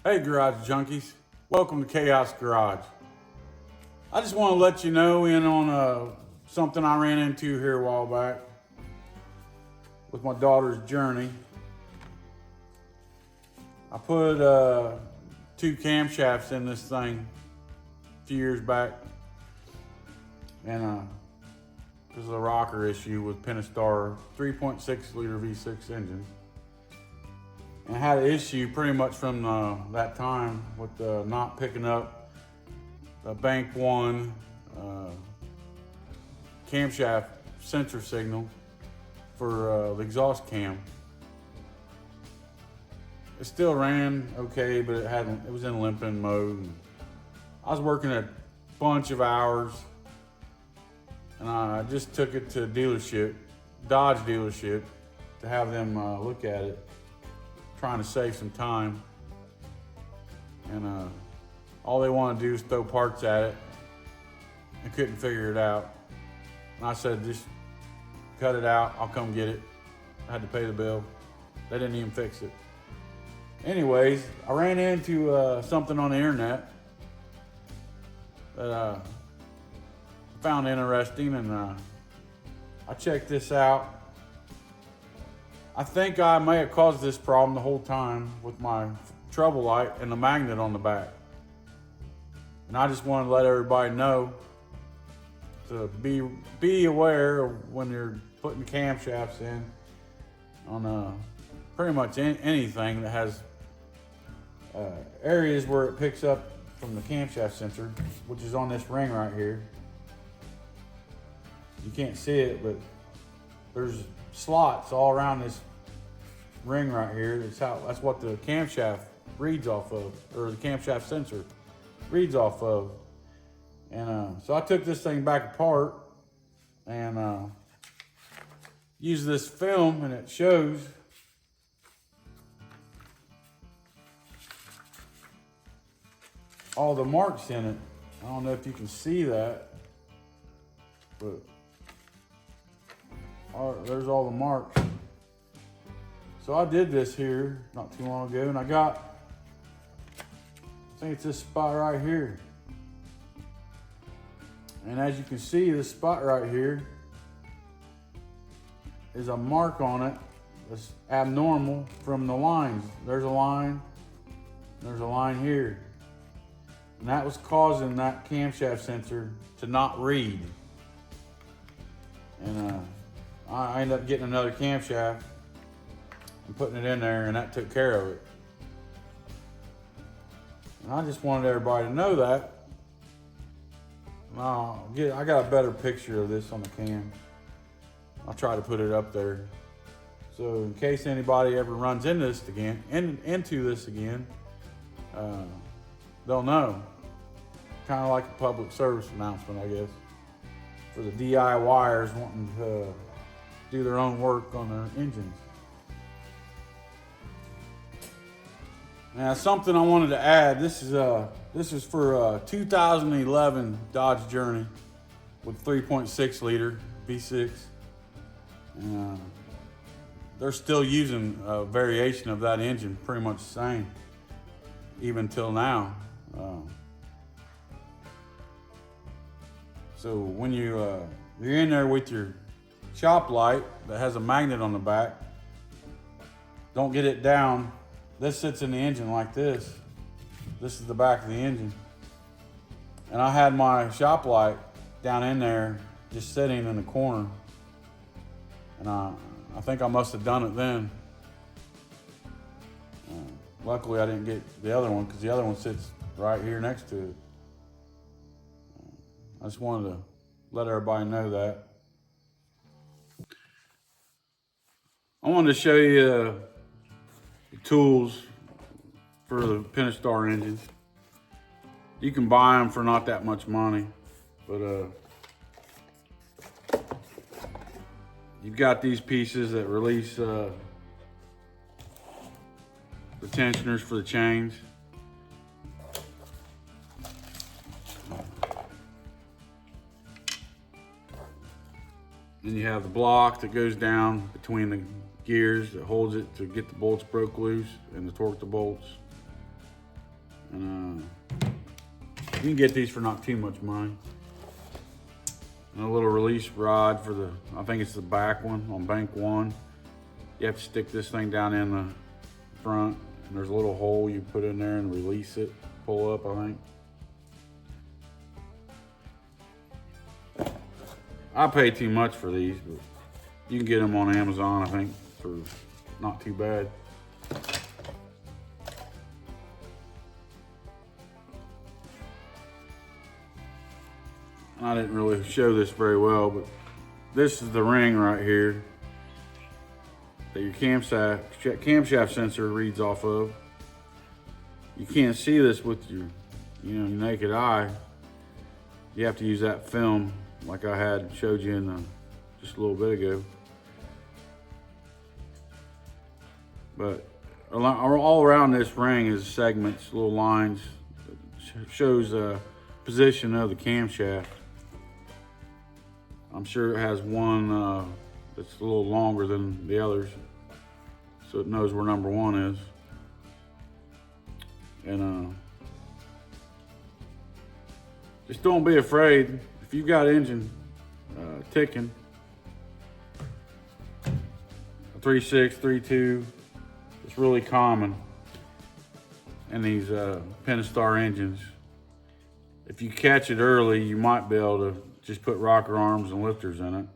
Hey Garage Junkies, welcome to Chaos Garage. I just want to let you know in on something I ran into here a while back with my daughter's journey. I put 2 camshafts in this thing a few years back, and this is a rocker issue with Pentastar 3.6 liter V6 engine. And I had an issue pretty much from that time with not picking up the bank 1 camshaft sensor signal for the exhaust cam. It still ran okay, but it was in limping mode. And I was working a bunch of hours, and I just took it to a dealership, Dodge dealership, to have them look at it, trying to save some time. And all they want to do is throw parts at it. I couldn't figure it out. And I said, just cut it out, I'll come get it. I had to pay the bill. They didn't even fix it. Anyways, I ran into something on the internet that I found interesting, and I checked this out. I think I may have caused this problem the whole time with my trouble light and the magnet on the back. And I just wanted to let everybody know to be aware of when you're putting camshafts in on pretty much anything that has areas where it picks up from the camshaft sensor, which is on this ring right here. You can't see it, but there's slots all around this ring right here. That's what the camshaft reads off of, or the camshaft sensor reads off of. And so I took this thing back apart and used this film, and it shows all the marks in it. I don't know if you can see that, but there's all the marks. So I did this here not too long ago, and I think it's this spot right here. And as you can see, this spot right here is a mark on it that's abnormal from the lines. There's a line, there's a line here. And that was causing that camshaft sensor to not read. And I ended up getting another camshaft and putting it in there, and that took care of it. And I just wanted everybody to know that. I got a better picture of this on the cam. I'll try to put it up there. So in case anybody ever runs into this again, they'll know. Kind of like a public service announcement, I guess, for the DIYers wanting to do their own work on their engines. Now, something I wanted to add. This is for 2011 Dodge Journey with 3.6 liter V6. And they're still using a variation of that engine, pretty much the same, even till now. So when you're in there with your shop light that has a magnet on the back, don't get it down. This sits in the engine like this. This is the back of the engine. And I had my shop light down in there just sitting in the corner. And I think I must have done it then. Luckily I didn't get the other one, because the other one sits right here next to it. I just wanted to let everybody know that. I wanted to show you the tools for the Pentastar engines. You can buy them for not that much money, but you've got these pieces that release the tensioners for the chains. Then you have the block that goes down between the gears that holds it to get the bolts broke loose and to torque the bolts. And you can get these for not too much money. And a little release rod for the, I think it's the back one on bank one. You have to stick this thing down in the front, and there's a little hole you put in there and release it, pull up, I think. I pay too much for these, but you can get them on Amazon, I think, for not too bad. I didn't really show this very well, but this is the ring right here that your camshaft sensor reads off of. You can't see this with your, your naked eye. You have to use that film like I had showed you in just a little bit ago. But all around this ring is segments, little lines, shows the position of the camshaft. I'm sure it has one that's a little longer than the others, so it knows where number one is. And just don't be afraid. If you've got engine ticking, 3.6, 3.2, it's really common in these Pentastar engines. If you catch it early, you might be able to just put rocker arms and lifters in it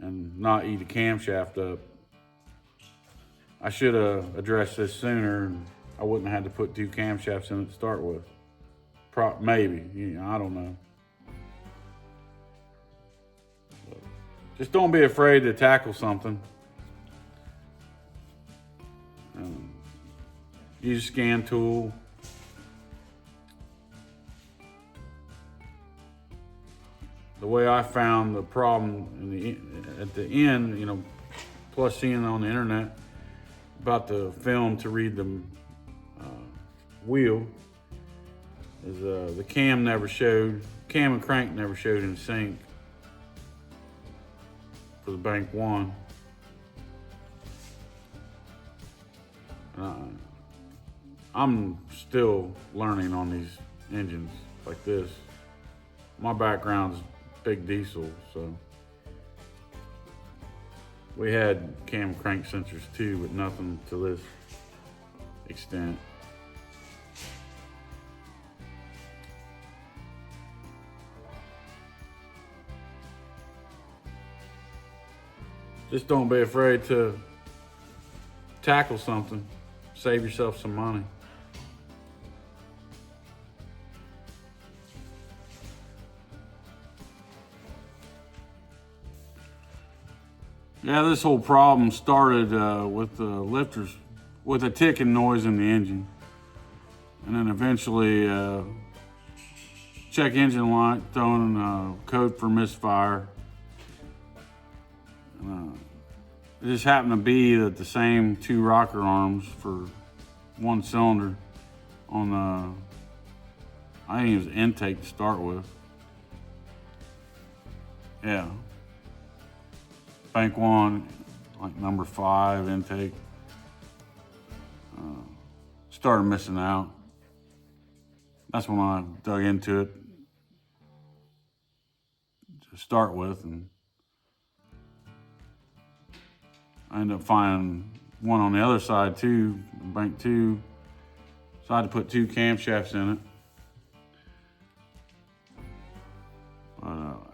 and not eat a camshaft up. I should have addressed this sooner, and I wouldn't have had to put 2 camshafts in it to start with. Maybe, I don't know. But just don't be afraid to tackle something. Use a scan tool. The way I found the problem at the end, plus seeing on the internet about the film to read the wheel, is the cam and crank never showed in sync for the bank one. I'm still learning on these engines like this. My background's big diesel, so we had cam crank sensors too, but nothing to this extent. Just don't be afraid to tackle something. Save yourself some money. Yeah, this whole problem started with the lifters, with a ticking noise in the engine. And then eventually, check engine light, throwing code for misfire. It just happened to be that the same 2 rocker arms for 1 cylinder on the, I think it was intake to start with. Yeah. Bank one, like number 5 intake, started missing out. That's when I dug into it to start with, and I ended up finding one on the other side too, bank 2. So I had to put 2 camshafts in it.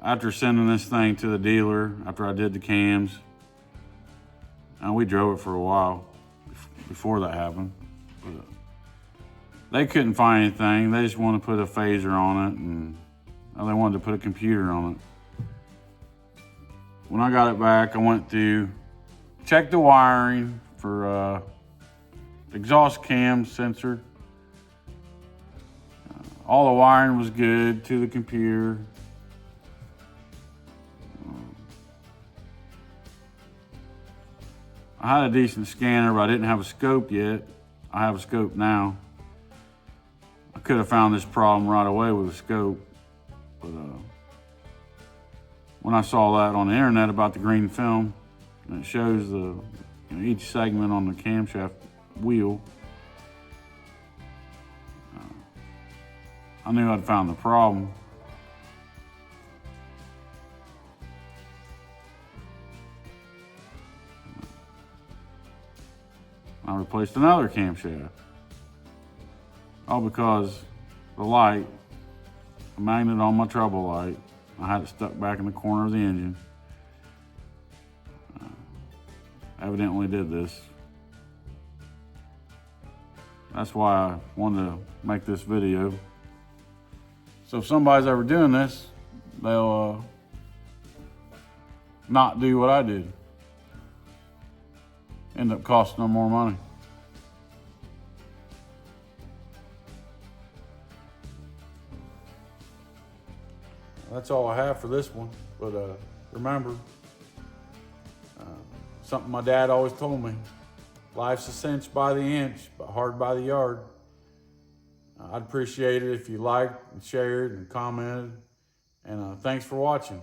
After sending this thing to the dealer, after I did the cams, and we drove it for a while before that happened. But they couldn't find anything. They just wanted to put a phaser on it, and they wanted to put a computer on it. When I got it back, I went to check the wiring for exhaust cam sensor. All the wiring was good to the computer. I had a decent scanner, but I didn't have a scope yet. I have a scope now. I could have found this problem right away with a scope, but when I saw that on the internet about the green film, and it shows the each segment on the camshaft wheel. I knew I'd found the problem. I replaced another camshaft. All because the light, the magnet on my trouble light, I had it stuck back in the corner of the engine. Evidently did this. That's why I wanted to make this video. So if somebody's ever doing this, they'll not do what I did. End up costing them more money. That's all I have for this one. But remember, something my dad always told me, life's a cinch by the inch, but hard by the yard. I'd appreciate it if you liked and shared and commented. And thanks for watching.